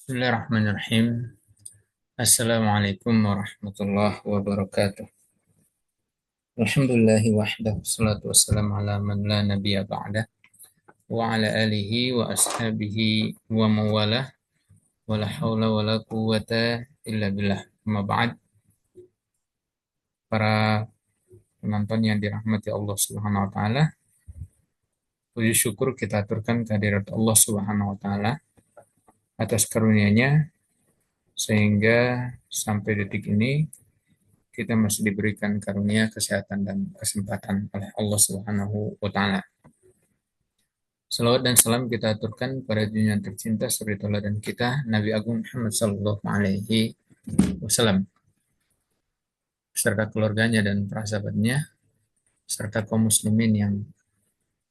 Bismillahirrahmanirrahim. Assalamualaikum warahmatullahi wabarakatuh. Alhamdulillahi wahdah, salatu wassalamu ala man la nabiyya ba'dah, wa ala alihi wa ashabihi wa mawalah, wa la hawla wa la quwwata illa billah. Amma ba'd, para penonton yang dirahmati Allah Subhanahu wa taala, puji syukur kita aturkan kehadirat Allah Subhanahu wa taala atas karunia-Nya sehingga sampai detik ini kita masih diberikan karunia kesehatan dan kesempatan oleh Allah Subhanahu wa taala. Salawat dan salam kita aturkan pada junjungan tercinta suri tauladan kita Nabi Agung Muhammad sallallahu alaihi wasallam beserta keluarganya dan para sahabatnya serta kaum muslimin yang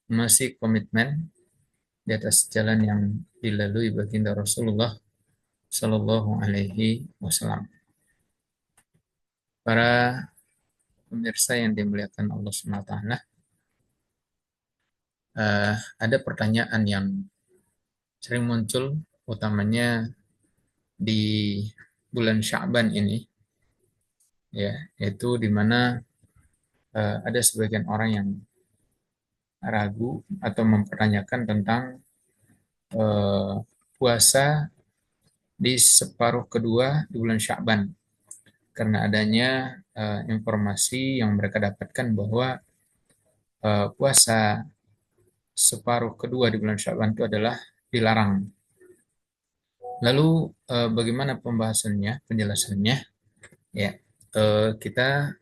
masih komitmen di atas jalan yang dilalui baginda Rasulullah sallallahu alaihi wasallam. Para pemirsa yang dimuliakan Allah Subhanahu wa taala, ada pertanyaan yang sering muncul utamanya di bulan Sya'ban ini, ya, yaitu di mana ada sebagian orang yang ragu atau mempertanyakan tentang puasa di separuh kedua di bulan Sya'ban karena adanya informasi yang mereka dapatkan bahwa puasa separuh kedua di bulan Sya'ban itu adalah dilarang. Lalu bagaimana pembahasannya, penjelasannya? Ya, kita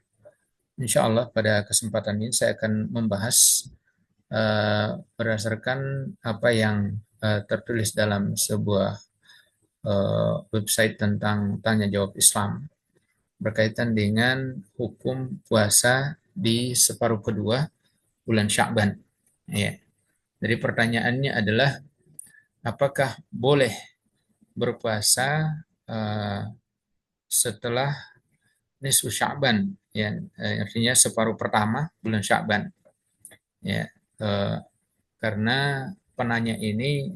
insya Allah pada kesempatan ini saya akan membahas berdasarkan apa yang tertulis dalam sebuah website tentang tanya jawab Islam berkaitan dengan hukum puasa di separuh kedua bulan Sya'ban. Ya. Jadi pertanyaannya adalah apakah boleh berpuasa setelah nisfu Sya'ban, ya, artinya separuh pertama bulan Sya'ban, ya, karena penanya ini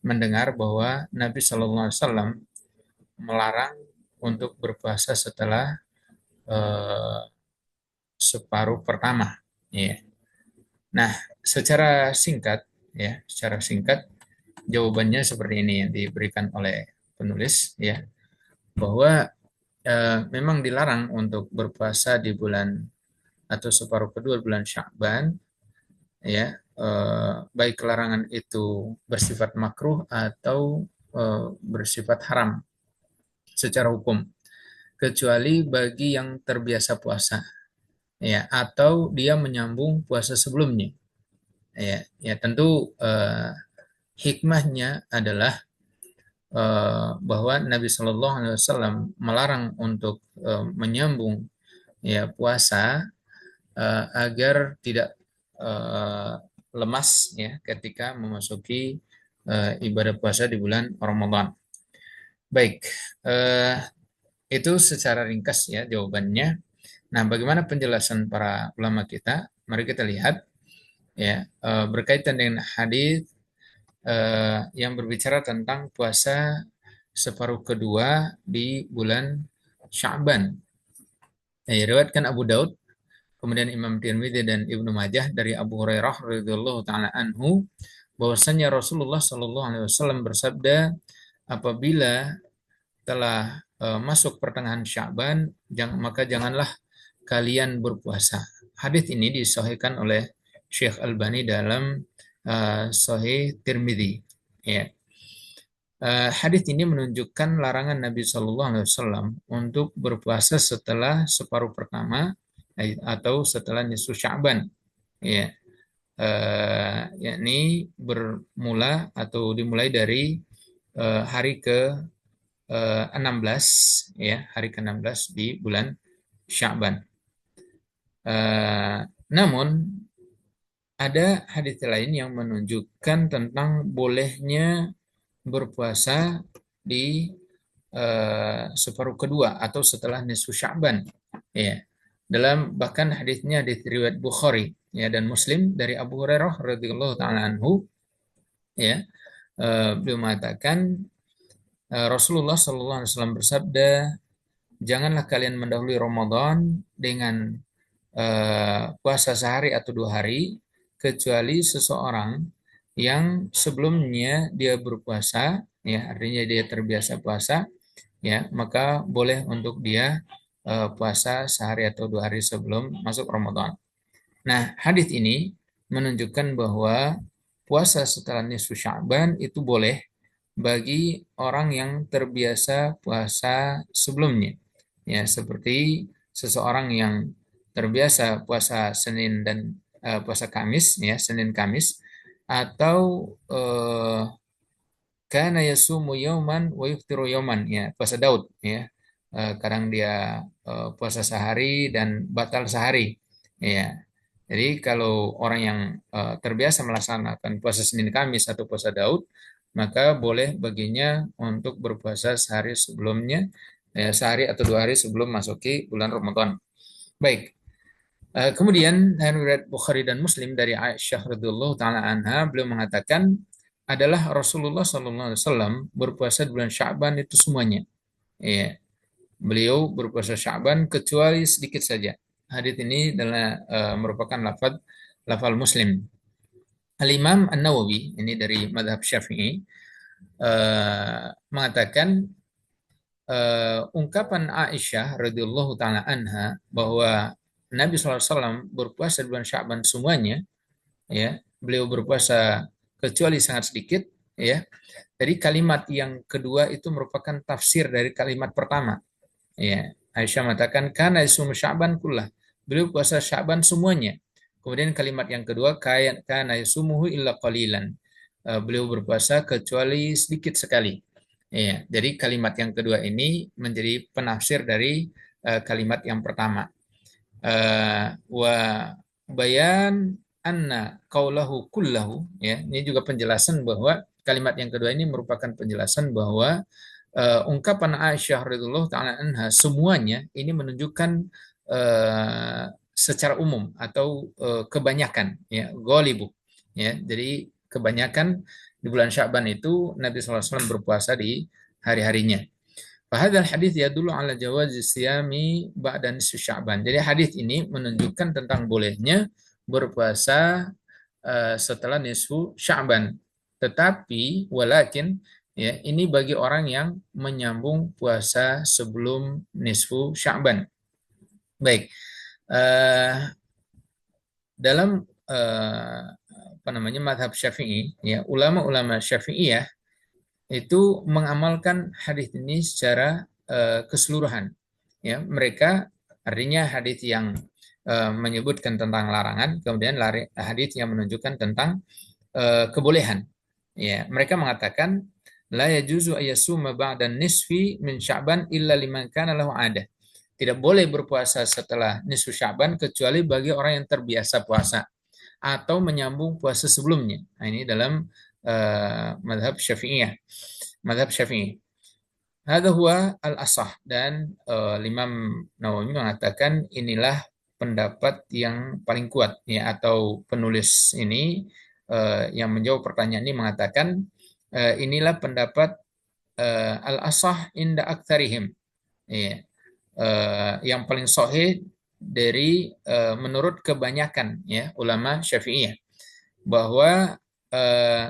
mendengar bahwa Nabi Shallallahu Alaihi Wasallam melarang untuk berpuasa setelah separuh pertama, ya. Nah, secara singkat jawabannya seperti ini yang diberikan oleh penulis, ya, bahwa memang dilarang untuk berpuasa di bulan atau separuh kedua bulan Sya'ban, ya, baik larangan itu bersifat makruh atau bersifat haram secara hukum, kecuali bagi yang terbiasa puasa, ya, atau dia menyambung puasa sebelumnya, ya, ya tentu hikmahnya adalah bahwa Nabi Shallallahu Alaihi Wasallam melarang untuk menyambung, ya, puasa agar tidak lemas, ya, ketika memasuki ibadah puasa di bulan Ramadan. Baik, itu secara ringkas ya jawabannya. Nah, bagaimana penjelasan para ulama kita? Mari kita lihat, ya, berkaitan dengan hadis yang berbicara tentang puasa separuh kedua di bulan Sya'ban. Diriwayatkan Abu Daud, kemudian Imam Tirmidzi dan Ibnu Majah dari Abu Hurairah radhiyallahu taala anhu bahwasanya Rasulullah Shallallahu alaihi wasallam bersabda, apabila telah masuk pertengahan Sya'ban, maka janganlah kalian berpuasa. Hadis ini disahihkan oleh Syekh Albani dalam Sahih Tirmidzi. Ya. Hadis ini menunjukkan larangan Nabi Shallallahu Alaihi Wasallam untuk berpuasa setelah separuh pertama atau setelah nisfu Sya'ban, ya, yakni bermula atau dimulai dari hari ke 16, ya, hari ke-16 di bulan Sya'ban. Namun ada hadis lain yang menunjukkan tentang bolehnya berpuasa di separuh kedua atau setelah nisfu Sya'ban, ya. Dalam bahkan hadisnya di riwayat Bukhari, ya, dan Muslim dari Abu Hurairah radhiyallahu taala anhu, ya, beliau mengatakan Rasulullah Shallallahu Alaihi Wasallam bersabda, janganlah kalian mendahului Ramadan dengan puasa sehari atau 2 hari, kecuali seseorang yang sebelumnya dia berpuasa, ya artinya dia terbiasa puasa, ya maka boleh untuk dia puasa sehari atau 2 hari sebelum masuk Ramadan. Nah, hadis ini menunjukkan bahwa puasa setelah nisfu Sya'ban itu boleh bagi orang yang terbiasa puasa sebelumnya. Ya, seperti seseorang yang terbiasa puasa Senin dan puasa Kamis, ya, Senin Kamis, atau kana yasumu yauman wa yuftiru yauman, ya, puasa Daud, ya. Kadang dia puasa sehari dan batal sehari. Ya. Jadi kalau orang yang terbiasa melaksanakan puasa Senin Kamis atau puasa Daud, maka boleh baginya untuk berpuasa sehari sebelumnya, ya, sehari atau 2 hari sebelum masuki bulan Ramadan. Baik. Kemudian riwayat Bukhari dan Muslim dari Aisyah radhiyallahu taala anha, beliau mengatakan adalah Rasulullah sallallahu alaihi wasallam berpuasa di bulan Sya'ban itu semuanya. Ya, beliau berpuasa Sya'ban kecuali sedikit saja. Hadis ini adalah merupakan lafal Muslim. Al-Imam An-Nawawi ini dari madhab Syafi'i mengatakan ungkapan Aisyah radhiyallahu taala anha bahwa Nabi SAW berpuasa di bulan Sya'ban semuanya, ya, beliau berpuasa kecuali sangat sedikit, ya. Jadi kalimat yang kedua itu merupakan tafsir dari kalimat pertama, ya. Aisyah mengatakan kana yasum Sya'ban kullah. Beliau puasa Sya'ban semuanya. Kemudian kalimat yang kedua kana yasumuhu illa qalilan. Beliau berpuasa kecuali sedikit sekali. Ya, jadi kalimat yang kedua ini menjadi penafsir dari kalimat yang pertama. Wa bayan anna qaulahu kullahu, ya, ini juga penjelasan bahwa kalimat yang kedua ini merupakan penjelasan bahwa ungkapan Aisyah radhiyallahu taala anha semuanya ini menunjukkan secara umum atau kebanyakan, ya, ghalibu, ya, jadi kebanyakan di bulan Sya'ban itu Nabi SAW berpuasa di hari-harinya. Fahadzal hadis yadullu ala jawazi siyami ba'da nisfi Sya'ban. Jadi hadis ini menunjukkan tentang bolehnya berpuasa setelah nisfu Sya'ban. Tetapi walakin, ya, ini bagi orang yang menyambung puasa sebelum nisfu Sya'ban. Baik. Dalam apa namanya mazhab Syafi'i, ya, ulama-ulama Syafi'iyah itu mengamalkan hadis ini secara keseluruhan. Ya, mereka artinya hadis yang menyebutkan tentang larangan, kemudian hadis yang menunjukkan tentang kebolehan. Ya, mereka mengatakan la yajuzu ayyasuma ba'da nisfi min Sya'ban illa liman kana lahu 'adah. Tidak boleh berpuasa setelah nisfu Sya'ban kecuali bagi orang yang terbiasa puasa atau menyambung puasa sebelumnya. Nah, ini dalam madhab Syafi'iyah. Madhab Syafi'i. Hadha huwa al-asah, dan Imam Nawawi mengatakan inilah pendapat yang paling kuat, ya, atau penulis ini yang menjawab pertanyaan ini mengatakan inilah pendapat al-asah inda aktsarihim, ya, yang paling sahih dari menurut kebanyakan, ya, ulama Syafi'iyah, bahwa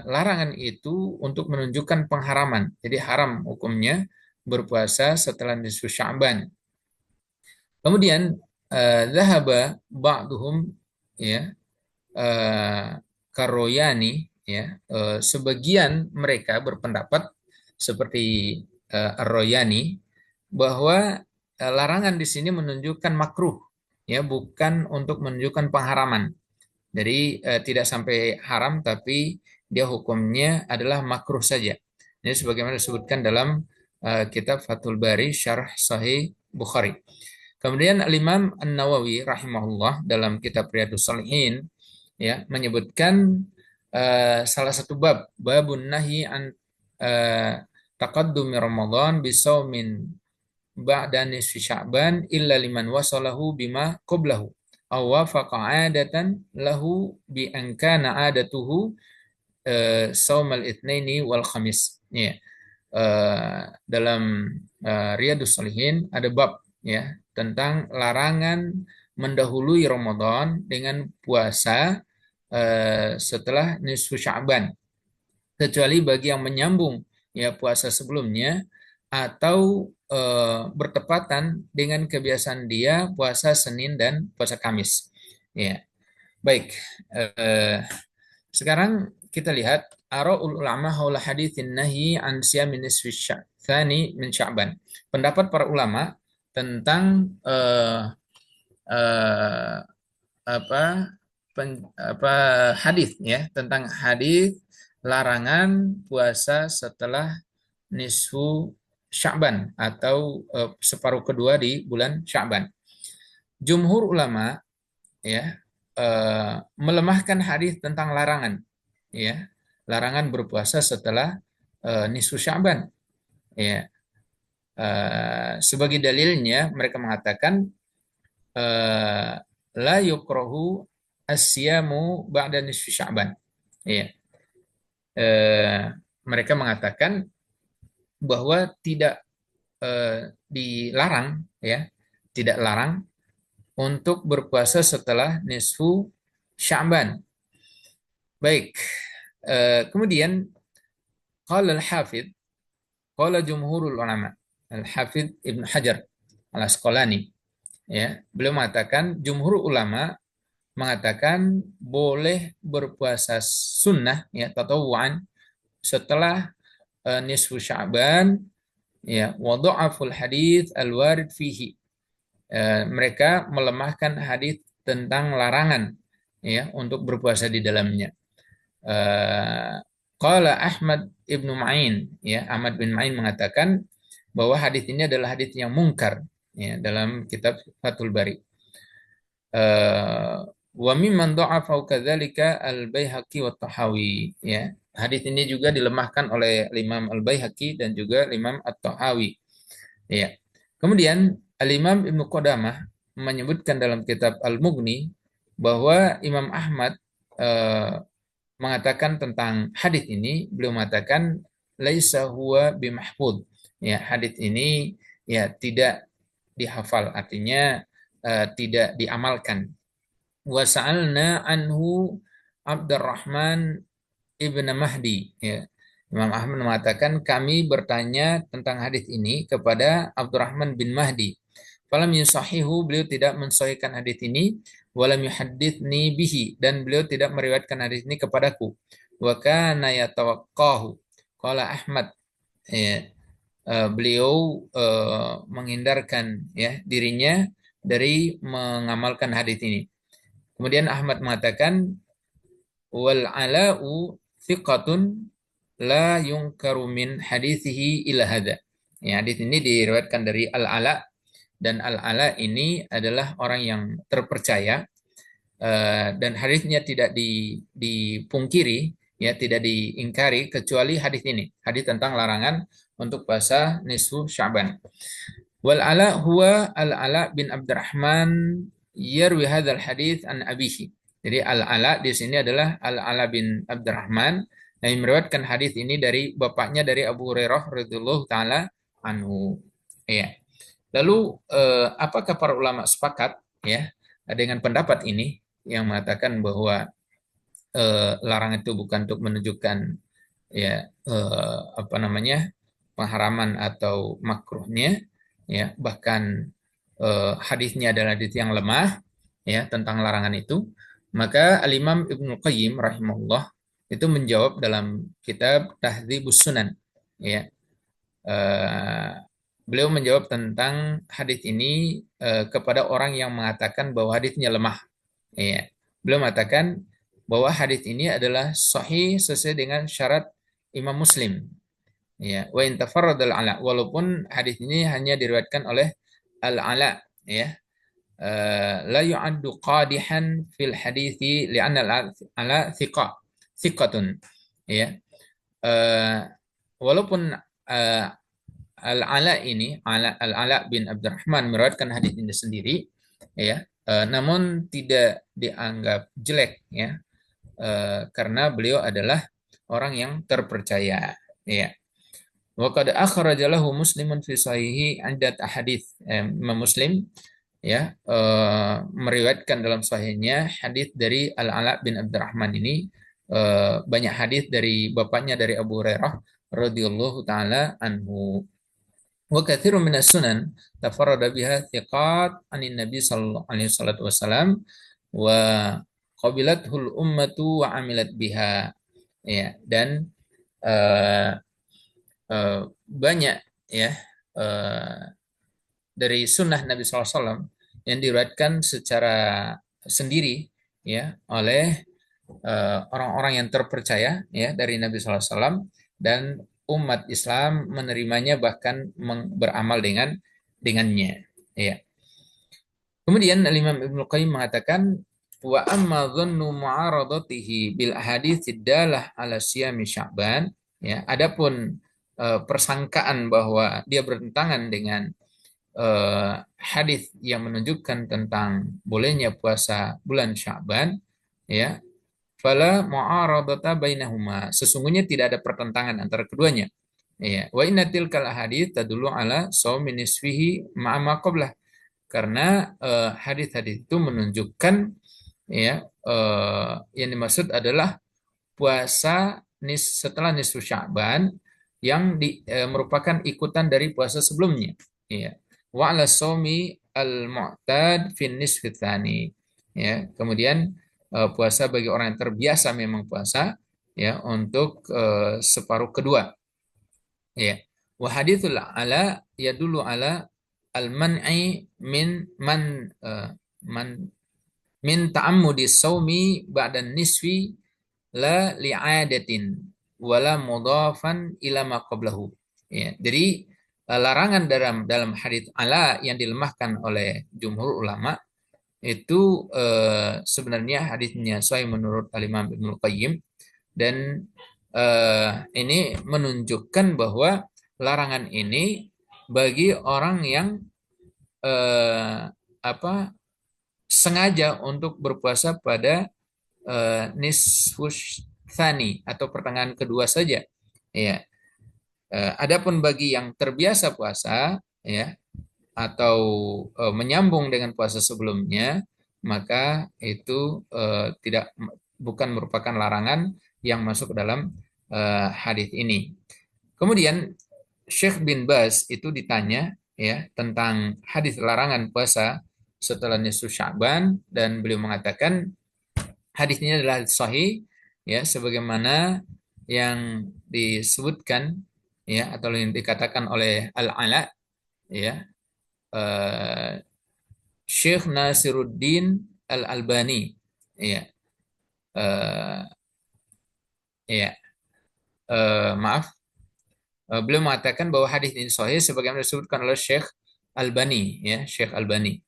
larangan itu untuk menunjukkan pengharaman. Jadi haram hukumnya berpuasa setelah nisfu Sya'ban. Kemudian zahaba ba'duhum, ya, karoyani, ya, sebagian mereka berpendapat seperti Ar-Royani bahwa larangan di sini menunjukkan makruh, ya, bukan untuk menunjukkan pengharaman. Jadi tidak sampai haram, tapi dia hukumnya adalah makruh saja. Ini sebagaimana disebutkan dalam kitab Fathul Bari Syarh Sahih Bukhari. Kemudian Al-Imam An-Nawawi rahimahullah dalam kitab Riyadhus Shalihin, ya, menyebutkan salah satu babun nahi an taqaddumi Ramadan bisaumin ba'da nisfi Sya'ban illa liman wasalahu bima qablahu aw wafaqa 'adatan lahu bi an kana 'adatuhu saumal itsnaini wal khamis. Ya. dalam Riyadhus Shalihin ada bab ya tentang larangan mendahului Ramadan dengan puasa setelah nisfu Sya'ban, kecuali bagi yang menyambung ya puasa sebelumnya atau bertepatan dengan kebiasaan dia puasa Senin dan puasa Kamis. Ya, baik. Sekarang kita lihat ara'ul ulama haula haditsin nahi an siyamin nisfi tsani min Sya'ban. Pendapat para ulama tentang eh, apa apa hadis ya, tentang hadis larangan puasa setelah nisfu Sya'ban atau separuh kedua di bulan Sya'ban. Jumhur ulama ya melemahkan hadis tentang larangan ya, larangan berpuasa setelah nisfu Sya'ban ya. Sebagai dalilnya mereka mengatakan la yukrahu asyamu ba'da nisfi Sya'ban ya. Mereka mengatakan bahwa tidak dilarang ya, tidak larang untuk berpuasa setelah nisfu Sya'ban. Baik. Kemudian qala al-Hafidz, qala jumhurul ulama, Al-Hafidz Ibn Hajar Al-Asqalani ya, beliau mengatakan jumhur ulama mengatakan boleh berpuasa sunnah ya tatawuan setelah nisfu Sya'ban ya, wa dha'aful hadits al-warid fihi. Mereka melemahkan hadis tentang larangan ya untuk berpuasa di dalamnya. Qala Ahmad ibnu Ma'in ya, Ahmad bin Ma'in mengatakan bahwa hadis ini adalah hadis yang mungkar ya, dalam kitab Fathul Bari. Wa mimman dha'afa kadzalika al-Baihaqi wa Tahawi ya. Hadis ini juga dilemahkan oleh Imam Al-Baihaqi dan juga Imam At-Tahawi. Ya. Kemudian Al-Imam Ibnu Qudamah menyebutkan dalam kitab Al-Mughni bahwa Imam Ahmad mengatakan tentang hadis ini, beliau mengatakan laisa huwa bimahfud. Ya, hadis ini ya tidak dihafal, artinya tidak diamalkan. Wa sa'alna anhu Abdurrahman ibn Mahdi ya. Imam Ahmad mengatakan kami bertanya tentang hadis ini kepada Abdurrahman bin Mahdi. Falam yusahihu, beliau tidak mensahihkan hadis ini, walam yuhadditsni bihi, dan beliau tidak meriwayatkan hadis ini kepadaku. Wa kana yatawaqqahu. Qala Ahmad ya, beliau menghindarkan ya dirinya dari mengamalkan hadis ini. Kemudian Ahmad mengatakan wal ala'u thiqatun la yungkaru min hadithihi ila hadza. Ya, hadis ini diriwayatkan dari Al-Ala, dan Al-Ala ini adalah orang yang terpercaya dan hadisnya tidak dipungkiri ya, tidak diingkari kecuali hadis ini, hadis tentang larangan untuk puasa nisfu Sya'ban. Wal Ala huwa Al-Ala bin Abdurrahman yarwi hadzal hadis an abihi. Jadi Al-Ala di sini adalah Al-Ala bin Abdurrahman yang meriwayatkan hadis ini dari bapaknya, dari Abu Hurairah radhiyallahu taala anhu. Ya. Lalu apakah para ulama sepakat ya dengan pendapat ini yang mengatakan bahwa larangan itu bukan untuk menunjukkan ya apa namanya pengharaman atau makruhnya ya, bahkan hadisnya adalah hadis yang lemah ya tentang larangan itu. Maka Al-Imam Ibnu Qayyim rahimahullah itu menjawab dalam kitab Tahdzibus Sunan ya. Beliau menjawab tentang hadis ini kepada orang yang mengatakan bahwa hadisnya lemah ya. Beliau mengatakan bahwa hadis ini adalah sahih sesuai dengan syarat Imam Muslim ya, wa in tafarrada al-Ala, walaupun hadis ini hanya diriwayatkan oleh Al-Ala ya, la yu'addu qadihan fil hadithi li'anna al-Ala thiqatun ya. Walaupun Al-Ala ini Al-Ala bin Abdurrahman meriwayatkan hadis ini sendiri ya, namun tidak dianggap jelek ya, karena beliau adalah orang yang terpercaya ya. Wa qad akhraja lahu Muslimun fi sahihi adad ahadits. Imam Muslim ya meriwayatkan dalam sahihnya hadis dari Al-Ala bin Abdurrahman ini, banyak hadis dari bapaknya dari Abu Hurairah radhiyallahu taala anhu. Wa katsirun minas sunan tafarrada biha thiqat anin nabi sallallahu alaihi wasallam wa qabilathul ummatu wa amilat biha, ya. Dan eh, banyak ya eh, dari sunnah Nabi SAW yang diriwayatkan secara sendiri ya oleh orang-orang yang terpercaya ya dari Nabi SAW, dan umat Islam menerimanya bahkan beramal dengannya ya. Kemudian Imam Ibnu Qayyim mengatakan wa amma dhannu mu'aradatihi bil ahadits dalah ala siyami Sya'ban, ya, adapun persangkaan bahwa dia bertentangan dengan hadis yang menunjukkan tentang bolehnya puasa bulan Sya'ban, ya, fala mu'aradata bainahuma, sesungguhnya tidak ada pertentangan antara keduanya, ya. Wa inna tilkal ahadits tadullu ala shaumi nisfihi ma'a ma qablah, karena hadis-hadis itu menunjukkan ya yang dimaksud adalah puasa setelah nisfu Sya'ban yang merupakan ikutan dari puasa sebelumnya, ya. Wa ala shaumi al-mu'tad fi nisfi tsani, ya. Kemudian puasa bagi orang yang terbiasa memang puasa ya untuk separuh kedua, ya. Wa hadithul ala yadullu ala al-man'i man min ta'ammudi saumi ba'da nisfi la li'adatin wala mudhafan ila ma qablahu. Ya, jadi larangan dalam dalam hadits ala yang dilemahkan oleh jumhur ulama itu sebenarnya hadisnya sahih menurut Al-Imam Ibnu Qayyim, dan ini menunjukkan bahwa larangan ini bagi orang yang apa sengaja untuk berpuasa pada nisfus tsani atau pertengahan kedua saja, ya. Adapun bagi yang terbiasa puasa ya atau menyambung dengan puasa sebelumnya, maka itu tidak bukan merupakan larangan yang masuk dalam hadis ini. Kemudian Syekh bin Baz itu ditanya ya tentang hadis larangan puasa setelah nisfu Sya'ban, dan beliau mengatakan hadis ini adalah sahih ya sebagaimana yang disebutkan ya atau yang dikatakan oleh Al-Ala ya, Syekh Nasiruddin Al-Albani ya, eh, ya maaf, beliau mengatakan bahwa hadis ini sahih sebagaimana disebutkan oleh Syekh Albani ya, Syekh Albani.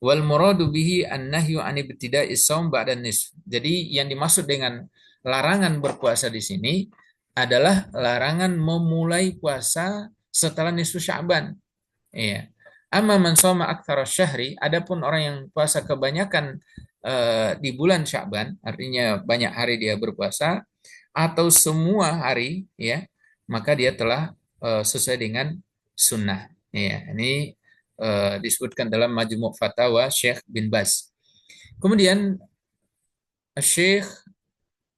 Wal muradu bihi an-nahyu an ibtida'is shaum ba'da nisf. Jadi yang dimaksud dengan larangan berpuasa di sini adalah larangan memulai puasa setelah nisfu Sya'ban. Iya. Amma man shoma aktsara syahri, adapun orang yang puasa kebanyakan di bulan Sya'ban, artinya banyak hari dia berpuasa atau semua hari ya, maka dia telah sesuai dengan sunnah. Ya, ini disebutkan dalam Majmu' Fatawa Syekh bin Baz. Kemudian Syekh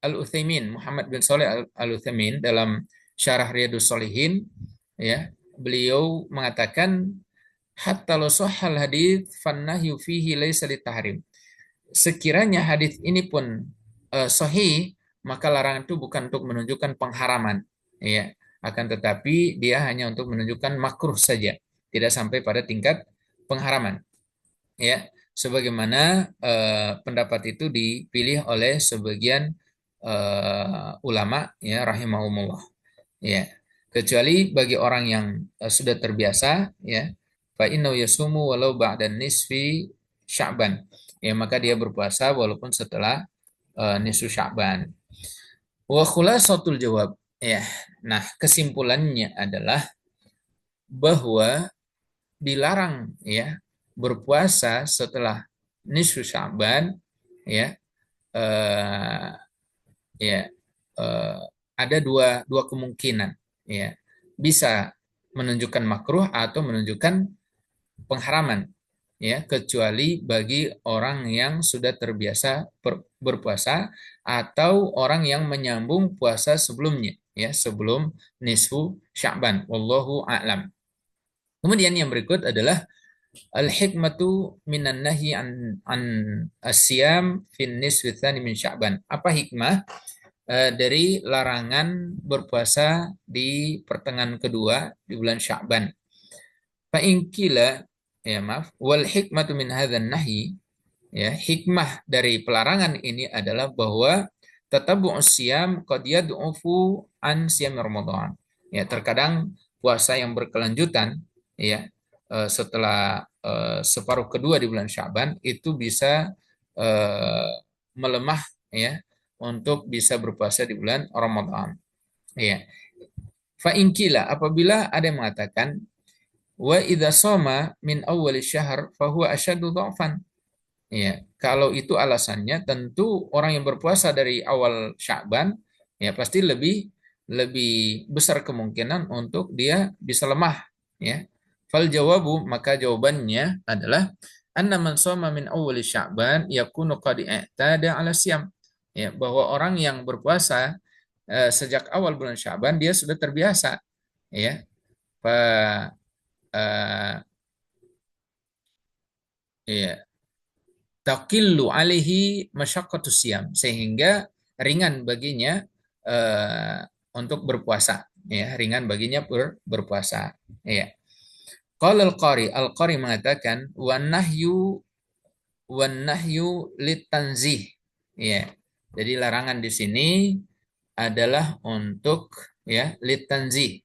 Al-Utsaimin, Muhammad bin Shalih Al-Utsaimin dalam Syarah Riyadhus Shalihin ya, beliau mengatakan hatta lo sahal hadits fannahyu fihi laisa litahrim. Sekiranya hadis ini pun sahih, maka larangan itu bukan untuk menunjukkan pengharaman ya, akan tetapi dia hanya untuk menunjukkan makruh saja, tidak sampai pada tingkat pengharaman ya, sebagaimana pendapat itu dipilih oleh sebagian ulama ya rahimahumullah ya, kecuali bagi orang yang sudah terbiasa ya, fa innahu yasumu walau ba'da nisfi Sya'ban, ya maka dia berpuasa walaupun setelah nisfu Sya'ban. Wa khulasatul jawab ya. Nah, kesimpulannya adalah bahwa dilarang ya berpuasa setelah nisfu Sya'ban ya, eh, ya ada dua kemungkinan ya. bisa menunjukkan makruh atau menunjukkan pengharaman, ya, kecuali bagi orang yang sudah terbiasa berpuasa atau orang yang menyambung puasa sebelumnya, ya, sebelum nisfu Sya'ban. Wallahu a'lam. Kemudian yang berikut adalah al-hikmatu minan nahi an asyam fin nisfi tsani min Sya'ban. Apa hikmah dari larangan berpuasa di pertengahan kedua di bulan Sya'ban? Fa in qila, ya maaf, wal hikmatu min hadzal nahi, ya, hikmah dari pelarangan ini adalah bahwa tatabu'us siyam qad yad'ufu an siyam Ramadan. Ya, terkadang puasa yang berkelanjutan, ya, setelah separuh kedua di bulan Sya'ban itu bisa melemah, ya, untuk bisa berpuasa di bulan Ramadan. Ya. Fa in qila, apabila ada yang mengatakan wa idza shoma min awwal syahr fa huwa asyaddu dha'fan. Ya, kalau itu alasannya tentu orang yang berpuasa dari awal Sya'ban ya pasti lebih lebih besar kemungkinan untuk dia bisa lemah, ya. Fal jawabu, maka jawabannya adalah anna man shoma min awwal Sya'ban yakunu qad i'tada 'ala siyam. Ya, bahwa orang yang berpuasa sejak awal bulan Sya'ban dia sudah terbiasa, ya. Fa eh, ya, taqillu alaihi masyaqqatus siyam, sehingga ringan baginya untuk berpuasa, ya, ringan baginya berpuasa, ya. Qala al-Qari mengatakan wan nahyu litanzih, ya. Jadi larangan di sini adalah untuk, ya, litanzih,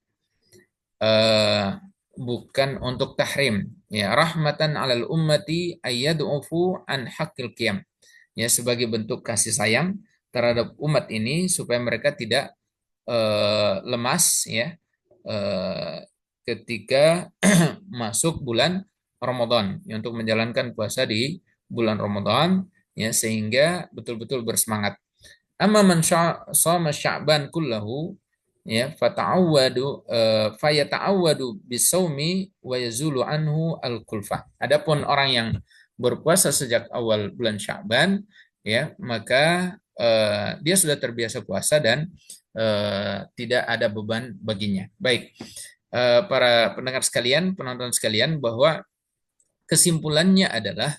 eh, bukan untuk tahrim, ya, rahmatan alal ummati ayyadufu an haqqil qiyam, ya, sebagai bentuk kasih sayang terhadap umat ini supaya mereka tidak lemas, ya, eh, ketika masuk bulan Ramadan, ya, untuk menjalankan puasa di bulan Ramadan, ya, sehingga betul-betul bersemangat. Amma man shoma Sya'ban kullahu, ya, fata'awwadu fayata'awwadu bisawmi wa yazulu anhu al-kulfah. Adapun orang yang berpuasa sejak awal bulan Sya'ban, ya, maka dia sudah terbiasa puasa dan tidak ada beban baginya. Baik, para pendengar sekalian, penonton sekalian, bahwa kesimpulannya adalah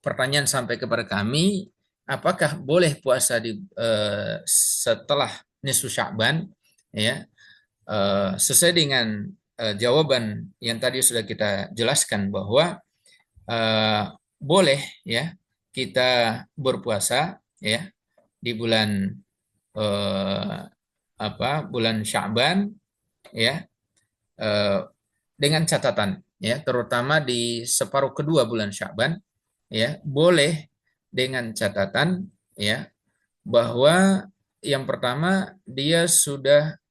pertanyaan sampai kepada kami, apakah boleh puasa di setelah nisfu Sya'ban, ya, sesuai dengan jawaban yang tadi sudah kita jelaskan bahwa boleh, ya, kita berpuasa, ya, di bulan bulan Sya'ban, ya, dengan catatan, ya, terutama di separuh kedua bulan Sya'ban, ya, boleh dengan catatan, ya, bahwa yang pertama dia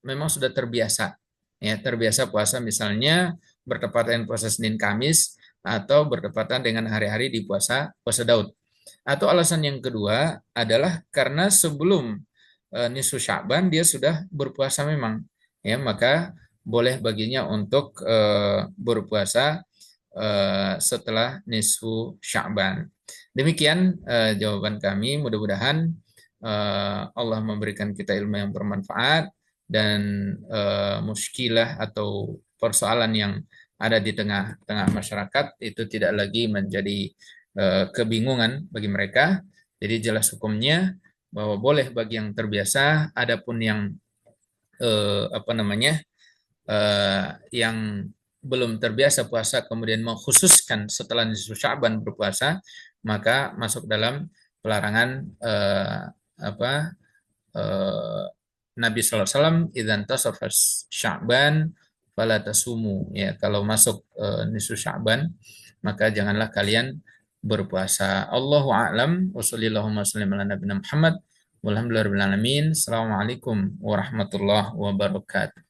memang sudah terbiasa, ya, terbiasa puasa, misalnya bertepatan puasa Senin Kamis atau bertepatan dengan hari-hari di puasa Daud. Atau alasan yang kedua adalah karena sebelum nisfu Sya'ban dia sudah berpuasa memang, ya, maka boleh baginya untuk berpuasa setelah nisfu Sya'ban. Demikian jawaban kami. Mudah-mudahan Allah memberikan kita ilmu yang bermanfaat dan muskilah atau persoalan yang ada di tengah-tengah masyarakat itu tidak lagi menjadi kebingungan bagi mereka. Jadi jelas hukumnya bahwa boleh bagi yang terbiasa, adapun yang yang belum terbiasa puasa kemudian mengkhususkan setelah nisfu Sya'ban berpuasa, maka masuk dalam pelarangan Nabi sallallahu alaihi wasallam, idzan tasafa Sya'ban fala tasumu, ya, kalau masuk nisfu Sya'ban maka janganlah kalian berpuasa. Allahu a'lam wa sallallahu wasallam ala nabiyina Muhammad walhamdulillahirabbil alamin. Assalamualaikum warahmatullahi wabarakatuh.